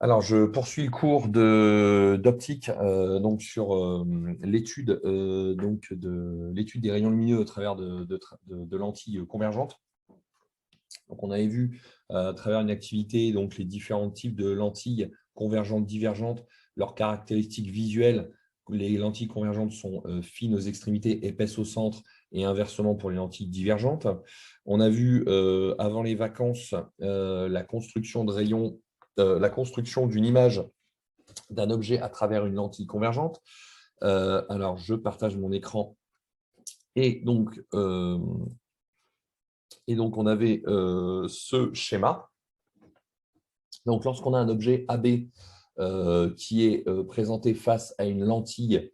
Alors, je poursuis le cours d'optique donc sur l'étude de l'étude des rayons lumineux au travers de lentilles convergentes. Donc, on avait vu à travers une activité donc les différents types de lentilles convergentes, divergentes, leurs caractéristiques visuelles. Les lentilles convergentes sont fines aux extrémités, épaisses au centre, et inversement pour les lentilles divergentes. On a vu avant les vacances la construction de rayons, la construction d'une image d'un objet à travers une lentille convergente. Alors, je partage mon écran. Et donc, on avait ce schéma. Donc, lorsqu'on a un objet AB qui est présenté face à une lentille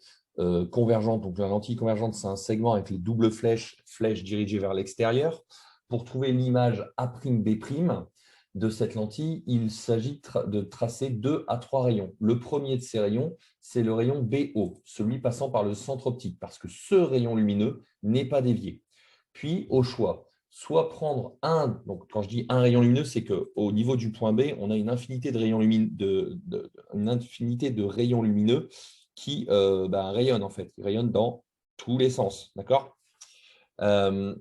convergente, donc la lentille convergente, c'est un segment avec les doubles flèches dirigées vers l'extérieur. Pour trouver l'image A'B' de cette lentille, il s'agit de tracer 2 à 3 rayons. Le premier de ces rayons, c'est le rayon BO, celui passant par le centre optique, parce que ce rayon lumineux n'est pas dévié. Puis, au choix, soit prendre un, donc quand je dis un rayon lumineux, c'est qu'au niveau du point B, on a une infinité de rayons lumineux qui rayonnent en fait, ils rayonnent dans tous les sens, d'accord. On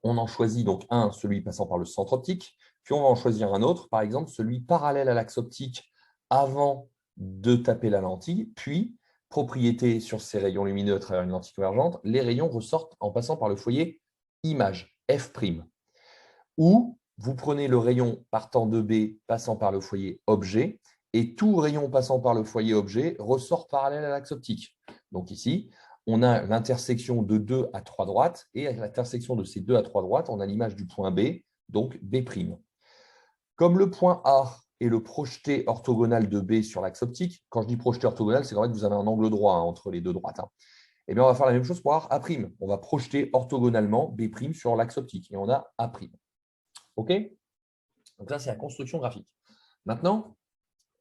en choisit donc un, celui passant par le centre optique, puis on va en choisir un autre, par exemple celui parallèle à l'axe optique avant de taper la lentille, puis propriété sur ces rayons lumineux à travers une lentille convergente, les rayons ressortent en passant par le foyer image, F'. Ou vous prenez le rayon partant de B passant par le foyer objet, et tout rayon passant par le foyer objet ressort parallèle à l'axe optique. Donc ici, on a l'intersection de 2 à 3 droites, et à l'intersection de ces 2 à 3 droites, on a l'image du point B, donc B'. Comme le point A est le projeté orthogonal de B sur l'axe optique, quand je dis projeté orthogonal, c'est qu'en fait, vous avez un angle droit entre les deux droites. Eh bien, on va faire la même chose pour A'. On va projeter orthogonalement B' sur l'axe optique, et on a A'. OK? Donc ça, c'est la construction graphique. Maintenant,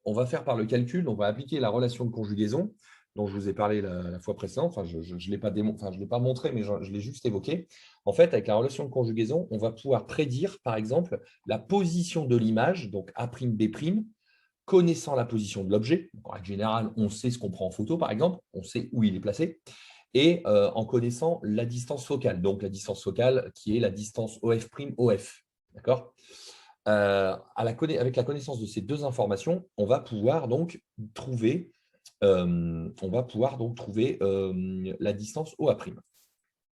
on va faire par le calcul, on va appliquer la relation de conjugaison dont je vous ai parlé la fois précédente. Enfin, je ne l'ai pas montré, mais je l'ai juste évoqué. En fait, avec la relation de conjugaison, on va pouvoir prédire, par exemple, la position de l'image, donc A'B', connaissant la position de l'objet. En règle générale, on sait ce qu'on prend en photo, par exemple, on sait où il est placé, et en connaissant la distance focale, donc la distance focale qui est la distance OF', D'accord. Avec la connaissance de ces deux informations, on va pouvoir donc trouver, la distance OA'.